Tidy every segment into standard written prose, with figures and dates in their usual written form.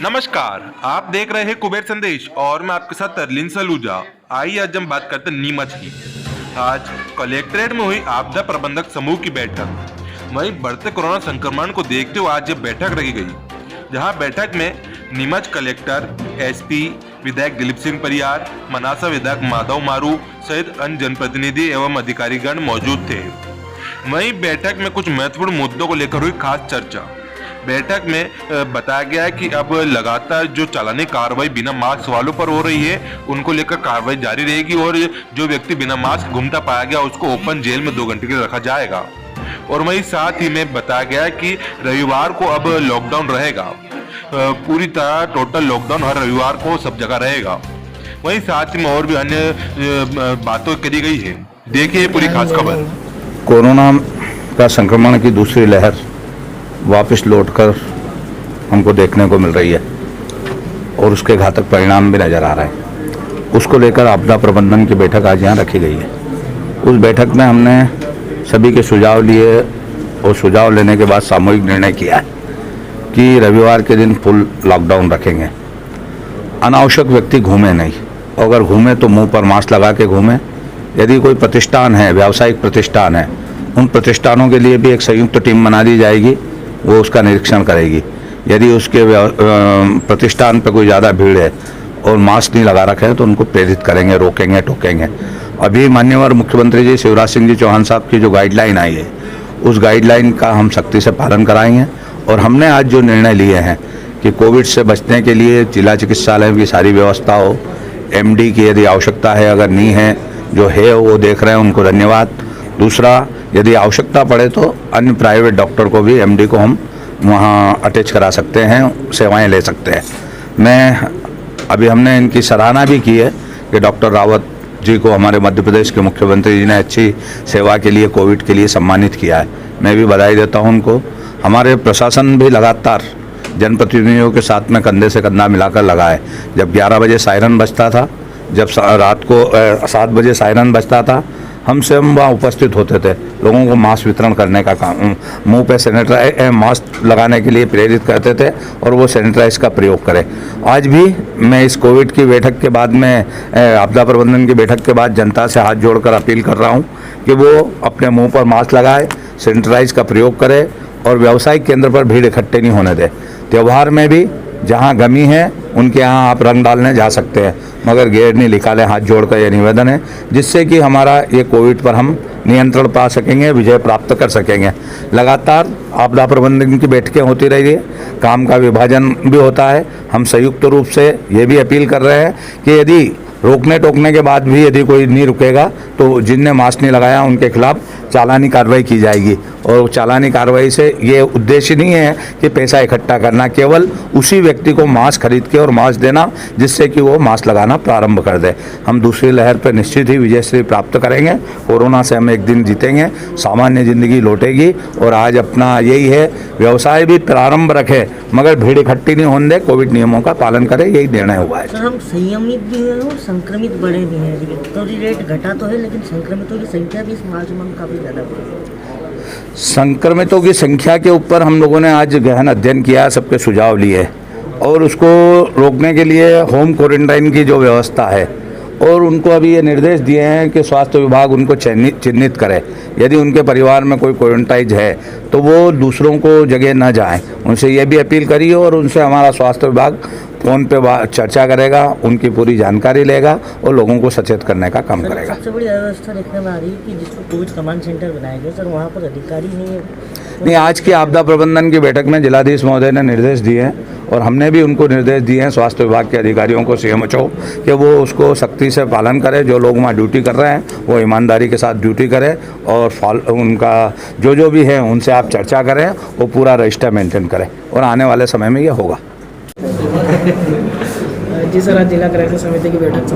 नमस्कार, आप देख रहे हैं कुबेर संदेश और मैं आपके साथ तरलीन सलूजा। आइए आज हम बात करते हैं नीमच की। आज कलेक्ट्रेट में हुई आपदा प्रबंधक समूह की बैठक। वहीं बढ़ते कोरोना संक्रमण को देखते हुए आज ये बैठक रखी गई, जहां बैठक में नीमच कलेक्टर, एसपी, विधायक दिलीप सिंह परियार, मनासा विधायक माधव मारू सहित अन्य जनप्रतिनिधि एवं अधिकारीगण मौजूद थे। वहीं बैठक में कुछ महत्वपूर्ण मुद्दों को लेकर हुई खास चर्चा। बैठक में बताया गया है कि अब लगातार जो चालानी कार्रवाई बिना मास्क वालों पर हो रही है, उनको लेकर कार्रवाई जारी रहेगी और जो व्यक्ति बिना मास्क घूमता पाया गया उसको ओपन जेल में 2 घंटे के लिए रखा जाएगा। और वहीं साथ ही में बताया गया है कि रविवार को अब लॉकडाउन रहेगा, पूरी तरह टोटल लॉकडाउन हर रविवार को सब जगह रहेगा। वहीं साथ ही में और भी अन्य बातों करी गई है। देखिए पूरी खास खबर। कोरोना का संक्रमण की दूसरी लहर वापस लौटकर हमको देखने को मिल रही है और उसके घातक परिणाम भी नज़र आ रहे हैं। उसको लेकर आपदा प्रबंधन की बैठक आज यहाँ रखी गई है। उस बैठक में हमने सभी के सुझाव लिए और सुझाव लेने के बाद सामूहिक निर्णय किया है कि रविवार के दिन फुल लॉकडाउन रखेंगे। अनावश्यक व्यक्ति घूमे नहीं, अगर घूमे तो मुंह पर मास्क लगा के घूमे। यदि कोई प्रतिष्ठान है, व्यावसायिक प्रतिष्ठान है, उन प्रतिष्ठानों के लिए भी एक संयुक्त टीम बना दी जाएगी, वो उसका निरीक्षण करेगी। यदि उसके प्रतिष्ठान पर कोई ज़्यादा भीड़ है और मास्क नहीं लगा रखे हैं तो उनको प्रेरित करेंगे, रोकेंगे, टोकेंगे। अभी माननीय मुख्यमंत्री जी शिवराज सिंह जी चौहान साहब की जो गाइडलाइन आई है, उस गाइडलाइन का हम सख्ती से पालन कराएंगे। और हमने आज जो निर्णय लिए हैं कि कोविड से बचने के लिए जिला चिकित्सालय की सारी व्यवस्था हो, एमडी की यदि आवश्यकता है, अगर नहीं है, जो है वो देख रहे हैं, उनको धन्यवाद। दूसरा, यदि आवश्यकता पड़े तो अन्य प्राइवेट डॉक्टर को भी, एमडी को हम वहाँ अटैच करा सकते हैं, सेवाएं ले सकते हैं। अभी हमने इनकी सराहना भी की है कि डॉक्टर रावत जी को हमारे मध्य प्रदेश के मुख्यमंत्री जी ने अच्छी सेवा के लिए, कोविड के लिए सम्मानित किया है। मैं भी बधाई देता हूँ उनको। हमारे प्रशासन भी लगातार जनप्रतिनिधियों के साथ में कंधे से कंधा मिलाकर लगा है। जब 11 बजे सायरन बजता था, जब रात को 7 बजे सायरन बजता था, हम स्वयं वहाँ उपस्थित होते थे, लोगों को मास्क वितरण करने का काम, मुंह पे सैनिटाइज मास्क लगाने के लिए प्रेरित करते थे और वो सैनिटाइज का प्रयोग करें। आज भी मैं इस कोविड की बैठक के बाद में, आपदा प्रबंधन की बैठक के बाद जनता से हाथ जोड़कर अपील कर रहा हूँ कि वो अपने मुंह पर मास्क लगाए, सैनिटाइज का प्रयोग करे और व्यावसायिक केंद्र पर भीड़ इकट्ठे नहीं होने दे। त्यौहार में भी जहाँ गमी है उनके यहाँ आप रंग डालने जा सकते हैं, मगर गैर नहीं निकालें। हाथ जोड़कर यह निवेदन है, जिससे कि हमारा ये कोविड पर हम नियंत्रण पा सकेंगे, विजय प्राप्त कर सकेंगे। लगातार आपदा प्रबंधन की बैठकें होती रही है, काम का विभाजन भी होता है। हम संयुक्त रूप से ये भी अपील कर रहे हैं कि यदि रोकने टोकने के बाद भी यदि कोई नहीं रुकेगा तो जिनने मास्क नहीं लगाया उनके खिलाफ चालानी कार्रवाई की जाएगी। और चालानी कार्रवाई से ये उद्देश्य नहीं है कि पैसा इकट्ठा करना, केवल उसी व्यक्ति को मास्क खरीद के और मास्क देना जिससे कि वो मास्क लगाना प्रारंभ कर दे। हम दूसरी लहर पर निश्चित ही विजयश्री प्राप्त करेंगे। कोरोना से हम एक दिन जीतेंगे, सामान्य जिंदगी लौटेगी। और आज अपना यही है, व्यवसाय भी प्रारंभ रखे मगर भीड़ इकट्ठी नहीं होने दे, कोविड नियमों का पालन करें, यही निर्णय हुआ है। सर, हम संयमित भी हैं और संक्रमित बढ़े भी हैं। रिकवरी रेट घटा तो है, लेकिन संक्रमितों की संख्या भी इस मार्च में काफ़ी ज़्यादा बढ़ी है। संक्रमितों की संख्या के ऊपर हम लोगों ने आज गहन अध्ययन किया, सबके सुझाव लिए और उसको रोकने के लिए होम क्वारंटाइन की जो व्यवस्था है, और उनको अभी ये निर्देश दिए हैं कि स्वास्थ्य विभाग उनको चिन्हित करे। यदि उनके परिवार में कोई क्वारंटाइन है तो वो दूसरों को जगह न जाएं। उनसे ये भी अपील करी और उनसे हमारा स्वास्थ्य विभाग फ़ोन पे चर्चा करेगा, उनकी पूरी जानकारी लेगा और लोगों को सचेत करने का काम करेगा। सबसे बड़ी व्यवस्था देखने में आ रही है कि जिसको कोविड कमांड सेंटर बनाया गया, सर वहाँ पर अधिकारी नहीं है। नहीं, आज की आपदा प्रबंधन की बैठक में जिलाधीश महोदय ने निर्देश दिए हैं और हमने भी उनको निर्देश दिए हैं, स्वास्थ्य विभाग के अधिकारियों को, CMHO, कि वो उसको सख्ती से पालन करें। जो लोग वहाँ ड्यूटी कर रहे हैं वो ईमानदारी के साथ ड्यूटी करें और उनका जो भी है उनसे आप चर्चा करें, वो पूरा रजिस्टर मेंटेन करें और आने वाले समय में ये होगा। जी सर, आज जिला क्राइसिस समिति की बैठक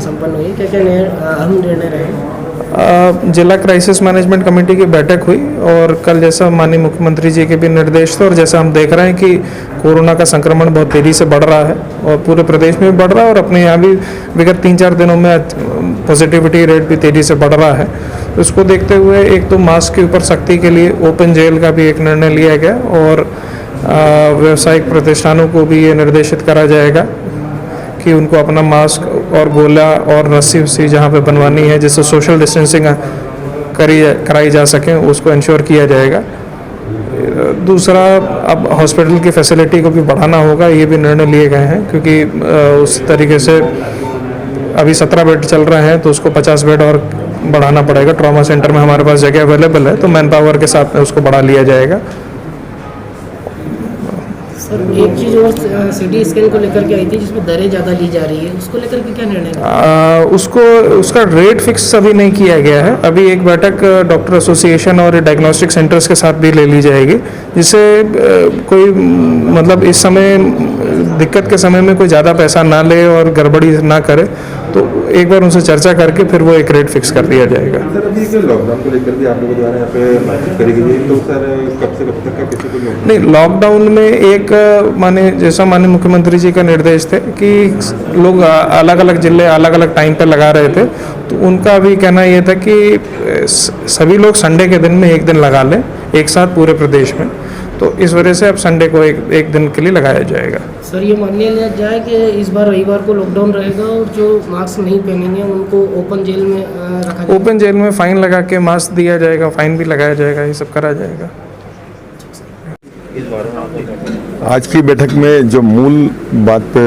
संपन्न हुई, क्या क्या अहम निर्णय रहे? जिला क्राइसिस मैनेजमेंट कमेटी की बैठक हुई और कल जैसा माननीय मुख्यमंत्री जी के भी निर्देश थे और जैसा हम देख रहे हैं कि कोरोना का संक्रमण बहुत तेज़ी से बढ़ रहा है और पूरे प्रदेश में भी बढ़ रहा है और अपने यहाँ भी विगत 3-4 दिनों में पॉजिटिविटी रेट भी तेज़ी से बढ़ रहा है। तो इसको देखते हुए एक तो मास्क के ऊपर सख्ती के लिए ओपन जेल का भी एक निर्णय लिया गया और व्यावसायिक प्रतिष्ठानों को भी ये निर्देशित करा जाएगा कि उनको अपना मास्क और गोला और रस्सी उस्सी जहाँ पे बनवानी है जिससे सोशल डिस्टेंसिंग कराई जा सके उसको इंश्योर किया जाएगा। दूसरा, अब हॉस्पिटल की फैसिलिटी को भी बढ़ाना होगा, ये भी निर्णय लिए गए हैं क्योंकि उस तरीके से अभी 17 बेड चल रहे हैं तो उसको 50 बेड और बढ़ाना पड़ेगा। ट्रॉमा सेंटर में हमारे पास जगह अवेलेबल है तो मैन पावर के साथ में उसको बढ़ा लिया जाएगा। सर एक चीज़ और सिटी स्कैन को लेकर के आई थी जिसमें दरें ज़्यादा ली जा रही है, उसको लेकर के क्या निर्णय? उसका रेट फिक्स अभी नहीं किया गया है। अभी एक बैठक डॉक्टर एसोसिएशन और डायग्नोस्टिक सेंटर्स के साथ भी ले ली जाएगी जिससे कोई मतलब इस समय दिक्कत के समय में कोई ज़्यादा पैसा ना ले और गड़बड़ी ना करे, तो एक बार उनसे चर्चा करके फिर वो एक रेट फिक्स कर दिया जाएगा। सर अभी लॉकडाउन को लेकर भी आप लोगों द्वारा यहाँ पे बातचीत करी गई है, तो सर कब से कब तक का किसी को नहीं, लॉकडाउन में एक माने जैसा माननीय मुख्यमंत्री जी का निर्देश थे कि लोग अलग अलग जिले अलग अलग टाइम पे लगा रहे थे, तो उनका भी कहना ये था कि सभी लोग संडे के दिन में एक दिन लगा लें एक साथ पूरे प्रदेश में, तो इस वजह से अब संडे को एक दिन के लिए लगाया जाएगा। सर ये मान लिया जाए कि इस बार रविवार को लॉकडाउन रहेगा और जो मास्क नहीं पहनेंगे उनको ओपन जेल में रखा जाएगा। ओपन जेल में फाइन लगा के मास्क दिया जाएगा, फाइन भी लगाया जाएगा, ये सब करा जाएगा। आज की बैठक में जो मूल बात पे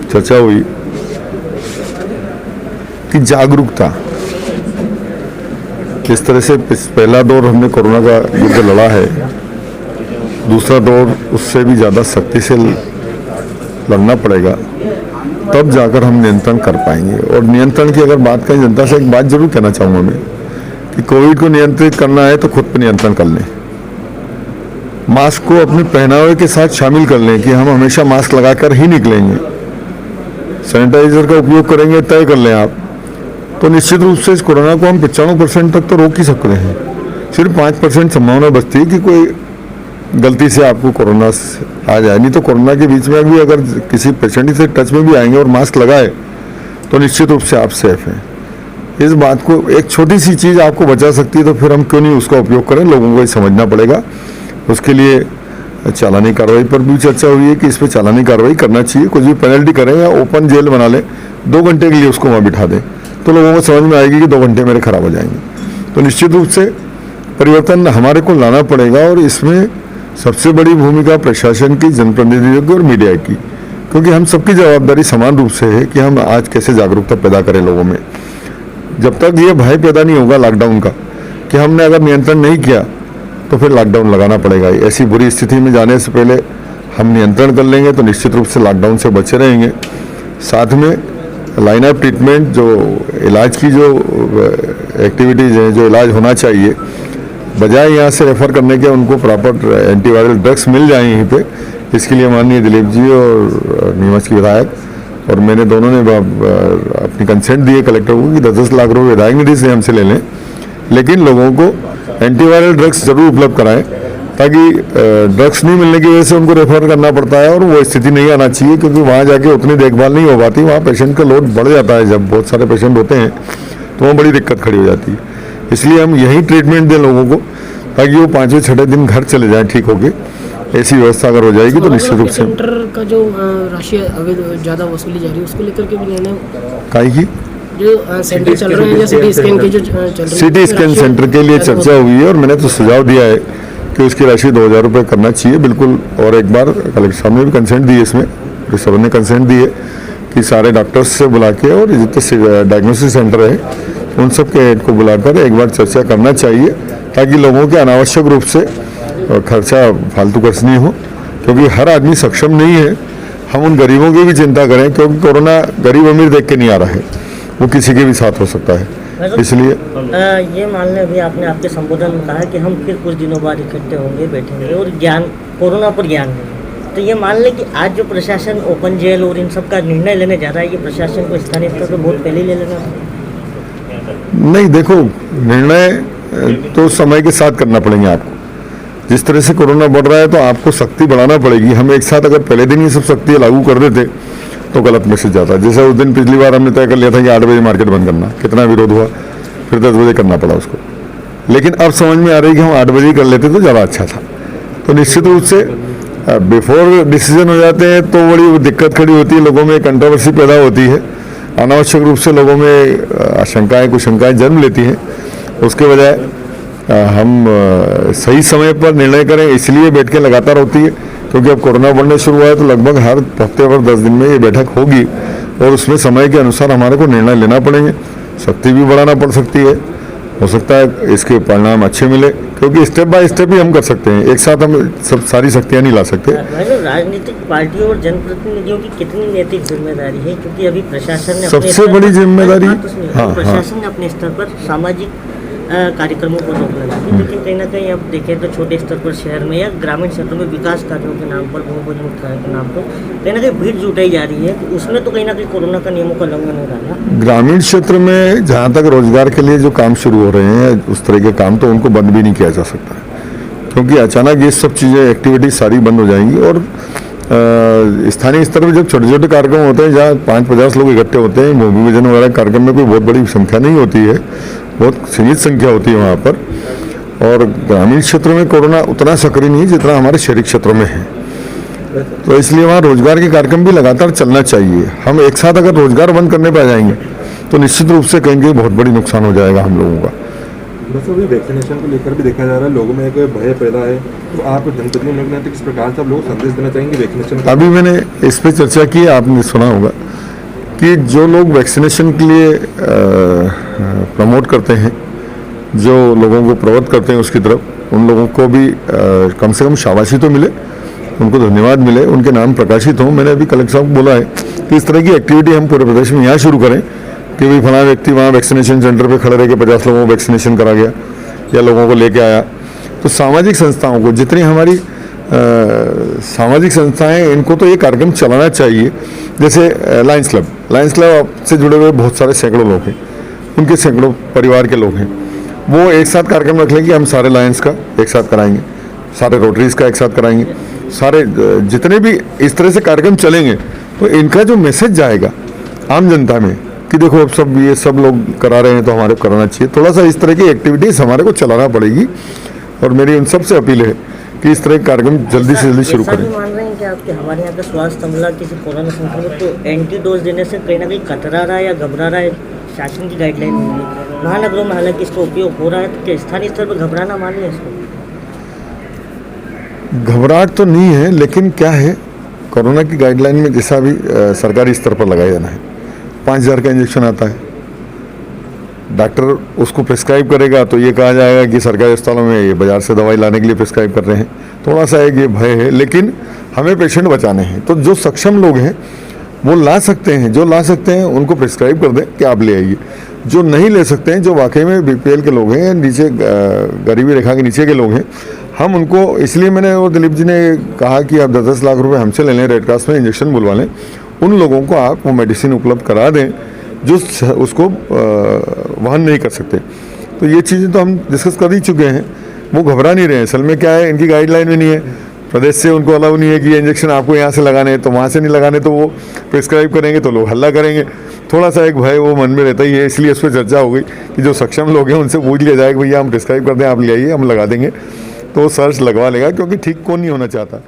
चर्चा हुई कि जागरूकता, किस तरह से पहला दौर हमने कोरोना का युद्ध लड़ा है, दूसरा दौर उससे भी ज़्यादा सख्ती से लड़ना पड़ेगा, तब जाकर हम नियंत्रण कर पाएंगे। और नियंत्रण की अगर बात करें, जनता से एक बात जरूर कहना चाहूँगा मैं कि कोविड को नियंत्रित करना है तो खुद पर नियंत्रण कर लें। मास्क को अपने पहनावे के साथ शामिल कर लें कि हम हमेशा मास्क लगाकर ही निकलेंगे। सैनिटाइजर का उपयोग करेंगे, तय कर लें आप, तो निश्चित रूप से इस कोरोना को हम 95% तक तो रोक ही सकते हैं। सिर्फ 5% संभावना बचती है कि कोई गलती से आपको कोरोना आ जाए, नहीं तो कोरोना के बीच में भी अगर किसी पेशेंट से टच में भी आएंगे और मास्क लगाए तो निश्चित रूप से आप सेफ हैं। इस बात को, एक छोटी सी चीज़ आपको बचा सकती है तो फिर हम क्यों नहीं उसका उपयोग करें, लोगों को ये समझना पड़ेगा। उसके लिए चालानी कार्रवाई पर भी चर्चा हुई है कि इस पर चालानी कार्रवाई करना चाहिए, कुछ भी पेनल्टी करें या ओपन जेल बना लें, 2 घंटे के लिए उसको वहाँ बिठा दें, तो लोगों को समझ में आएगी कि 2 घंटे मेरे खराब हो जाएंगे। तो निश्चित रूप से परिवर्तन हमारे को लाना पड़ेगा और इसमें सबसे बड़ी भूमिका प्रशासन की, जनप्रतिनिधियों की और मीडिया की, क्योंकि हम सबकी जवाबदारी समान रूप से है कि हम आज कैसे जागरूकता पैदा करें लोगों में। जब तक ये भय पैदा नहीं होगा लॉकडाउन का कि हमने अगर नियंत्रण नहीं किया तो फिर लॉकडाउन लगाना पड़ेगा, ऐसी बुरी स्थिति में जाने से पहले हम नियंत्रण कर लेंगे तो निश्चित रूप से लॉकडाउन से बचे रहेंगे। साथ में लाइन ऑफ ट्रीटमेंट, जो इलाज की जो एक्टिविटीज़ हैं, जो इलाज होना चाहिए, बजाय यहाँ से रेफ़र करने के उनको प्रॉपर एंटीवायरल ड्रग्स मिल जाएं यहीं पे। इसके लिए माननीय दिलीप जी और नीमच की विधायक और मैंने दोनों ने अपनी कंसेंट दी है कलेक्टर को कि 10-10 लाख रुपये विधायक निधि से हमसे ले लें, लेकिन लोगों को एंटीवायरल ड्रग्स जरूर उपलब्ध कराएं, ताकि ड्रग्स नहीं मिलने की वजह से उनको रेफर करना पड़ता है और वो स्थिति नहीं आना चाहिए, क्योंकि वहाँ जाके उतनी देखभाल नहीं हो पाती, वहाँ पेशेंट का लोड बढ़ जाता है। जब बहुत सारे पेशेंट होते हैं तो वहाँ बड़ी दिक्कत खड़ी हो जाती है। इसलिए हम यही ट्रीटमेंट दें लोगों को ताकि वो 5वें-6ठे दिन घर चले जाएं ठीक होके। ऐसी व्यवस्था अगर हो जाएगी तो निश्चित रूप से सेंटर का जो राशि ज़्यादा वसूली जा रही है उसको लेकर के भी निर्णय काहे की जो सेंटर चल रहे हैं या सिटी स्कैन के जो चल रही है, सिटी स्कैन सेंटर के लिए चर्चा हुई है और मैंने तो सुझाव दिया है कि उसकी राशि 2000 रुपये करना चाहिए बिल्कुल। और एक बार कलेक्टर साहब ने भी कंसेंट दी है, इसमें सब ने कंसेंट दी है कि सारे डॉक्टर्स से बुला के और जितने डायग्नोसिस सेंटर है उन सब के हेड को बुलाकर एक बार चर्चा करना चाहिए, ताकि लोगों के अनावश्यक रूप से खर्चा फालतू खर्च नहीं हो, क्योंकि हर आदमी सक्षम नहीं है। हम उन गरीबों की भी चिंता करें, क्योंकि कोरोना गरीब अमीर देख के नहीं आ रहा है, वो किसी के भी साथ हो सकता है। इसलिए ये मान लें, अभी आपने आपके संबोधन में कहा कि हम फिर कुछ दिनों बाद इकट्ठे होंगे, बैठेंगे और ज्ञान, कोरोना पर ज्ञान देंगे, तो ये मान लें कि आज जो प्रशासन ओपन जेल और इन सब का निर्णय लेने जा रहा है, ये प्रशासन को स्थानीय स्तर पर बहुत पहले ले लेना है। नहीं, देखो, निर्णय तो समय के साथ करना पड़ेंगे आपको। जिस तरह से कोरोना बढ़ रहा है तो आपको सख्ती बढ़ाना पड़ेगी। हम एक साथ अगर पहले दिन ये सब सख्ती लागू कर देते तो गलत मैसेज जाता है। जैसे उस दिन पिछली बार हमने तय कर लिया था कि 8 बजे मार्केट बंद करना, कितना विरोध हुआ, फिर 10 बजे करना पड़ा उसको। लेकिन अब समझ में आ रही है कि हम 8 बजे कर लेते तो ज़्यादा अच्छा था। तो निश्चित रूप से बिफोर डिसीजन हो जाते हैं तो बड़ी दिक्कत खड़ी होती है, लोगों में कंट्रोवर्सी पैदा होती है, अनावश्यक रूप से लोगों में आशंकाएं कुशंकाएं जन्म लेती हैं। उसके बजाय हम सही समय पर निर्णय करें, इसलिए बैठकें लगातार होती है क्योंकि अब कोरोना बढ़ने शुरू हुआ है, तो लगभग हर हफ्ते पर 10 दिन में ये बैठक होगी और उसमें समय के अनुसार हमारे को निर्णय लेना पड़ेंगे। शक्ति भी बढ़ाना पड़ सकती है, हो सकता है इसके परिणाम अच्छे मिले, क्योंकि स्टेप बाय स्टेप ही हम कर सकते हैं, एक साथ हम सब सारी शक्तियां नहीं ला सकते। राजनीतिक पार्टियों और जनप्रतिनिधियों की कितनी नैतिक जिम्मेदारी है, क्योंकि अभी प्रशासन ने सबसे बड़ी जिम्मेदारी प्रशासन ने अपने स्तर पर सामाजिक कार्यक्रमों को रोकने लगी, लेकिन कहीं ना कहीं अब देखें तो छोटे स्तर पर शहर में या ग्रामीण क्षेत्रों में विकास कार्यों के नाम पर, भूमि के नाम पर कहीं ना कहीं भीड़ जुटाई जा रही है, तो उसमें तो कहीं ना कहीं कोरोना का नियमों का उल्लंघन हो रहा है। ग्रामीण क्षेत्र में जहाँ तक रोजगार के लिए जो काम शुरू हो रहे हैं उस तरह के काम तो उनको बंद भी नहीं किया जा सकता है, क्योंकि अचानक ये सब चीज़ें एक्टिविटी सारी बंद हो जाएंगी। और स्थानीय स्तर पर जब छोटे छोटे कार्यक्रम होते हैं जहाँ 5-50 लोग इकट्ठे होते हैं, भूमि पूजन वगैरह कार्यक्रम में कोई बहुत बड़ी संख्या नहीं होती है, बहुत सीमित संख्या होती है वहाँ पर। और ग्रामीण क्षेत्र में कोरोना उतना सक्रिय नहीं है जितना हमारे शहरी क्षेत्रों में है, तो इसलिए वहाँ रोजगार के कार्यक्रम भी लगातार चलना चाहिए। हम एक साथ अगर रोजगार बंद करने पर आ जाएंगे तो निश्चित रूप से कहेंगे बहुत बड़ी नुकसान हो जाएगा हम लोगों का। बस अभी वैक्सीनेशन को लेकर भी देखा जा रहा है, लोगों में एक भय पैदा है, तो आप जनप्रतिनिधियों के नाते किस प्रकार से आप लोगों को संदेश देना चाहेंगे वैक्सीनेशन? अभी मैंने इस पर चर्चा की, आपने सुना होगा कि जो लोग वैक्सीनेशन के लिए प्रमोट करते हैं, जो लोगों को प्रवृत्त करते हैं उसकी तरफ, उन लोगों को भी कम से कम शाबाशी तो मिले, उनको धन्यवाद मिले, उनके नाम प्रकाशित हों। मैंने अभी कलेक्टर साहब को बोला है कि इस तरह की एक्टिविटी हम पूरे प्रदेश में यहाँ शुरू करें कि भाई फला व्यक्ति वहाँ वैक्सीनेशन सेंटर पे खड़े रह के 50 लोगों को वैक्सीनेशन करा गया या लोगों को लेके आया। तो सामाजिक संस्थाओं को, जितनी हमारी सामाजिक संस्थाएं, इनको तो ये कार्यक्रम चलाना चाहिए। जैसे लायंस क्लब से जुड़े हुए बहुत सारे सैकड़ों लोग हैं, उनके सैकड़ों परिवार के लोग हैं, वो एक साथ कार्यक्रम रख लेंगे, हम सारे लायंस का एक साथ कराएंगे, सारे रोटरीज का एक साथ कराएंगे, सारे जितने भी इस तरह से कार्यक्रम चलेंगे तो इनका जो मैसेज जाएगा आम जनता में कि देखो अब सब ये सब लोग करा रहे हैं तो हमारे को कराना चाहिए। थोड़ा सा इस तरह की एक्टिविटीज़ हमारे को चलाना पड़ेगी और मेरी उन सबसे अपील है कि इस तरह के कार्यक्रम जल्दी से जल्दी शुरू करें। मान रहे हैं कि आपके हमारे यहाँ का स्वास्थ्य अमला किसी कोरोना संक्रमित को एंटी डोज देने से कहीं ना कहीं कतरा रहा है या घबरा रहा है, शासन की गाइडलाइन नहीं है। महानगरों में हालांकि इसका उपयोग हो रहा है, तो क्या स्थानीय स्तर पर घबराना मान लें इसको? घबराहट तो नहीं है, लेकिन क्या है, कोरोना की गाइडलाइन में जैसा भी सरकारी स्तर पर लगाया जाना है, 5000 का इंजेक्शन आता है, डॉक्टर उसको प्रिस्क्राइब करेगा तो ये कहा जाएगा कि सरकारी अस्पतालों में ये बाजार से दवाई लाने के लिए प्रिस्क्राइब कर रहे हैं। थोड़ा सा एक ये भय है, लेकिन हमें पेशेंट बचाने हैं, तो जो सक्षम लोग हैं वो ला सकते हैं, जो ला सकते हैं उनको प्रिस्क्राइब कर दें कि आप ले आइए। जो नहीं ले सकते हैं, जो वाकई में BPL के लोग हैं, नीचे गरीबी रेखा के नीचे के लोग हैं, हम उनको, इसलिए मैंने वो दिलीप जी ने कहा कि आप 10-10 लाख रुपए हमसे ले लें, रेड क्रॉस में इंजेक्शन बुलवा लें, उन लोगों को आप वो मेडिसिन उपलब्ध करा दें जो उसको वहन नहीं कर सकते। तो ये चीज़ें तो हम डिस्कस कर ही चुके हैं, वो घबरा नहीं रहे हैं। असल में क्या है, इनकी गाइडलाइन में नहीं है, प्रदेश से उनको अलाउ नहीं है कि ये इंजेक्शन आपको यहाँ से लगाने हैं तो वहाँ से नहीं लगाने, तो वो प्रिस्क्राइब करेंगे तो लोग हल्ला करेंगे। थोड़ा सा एक भय वो मन में रहता ही है, इसलिए उस पर चर्चा हो गई कि जो सक्षम लोग हैं उनसे पूछ लिया जाए कि भैया हम प्रिस्क्राइब कर दें, आप ले आइए, हम लगा देंगे, तो सर्च लगवा लेगा, क्योंकि ठीक कौन नहीं होना चाहता।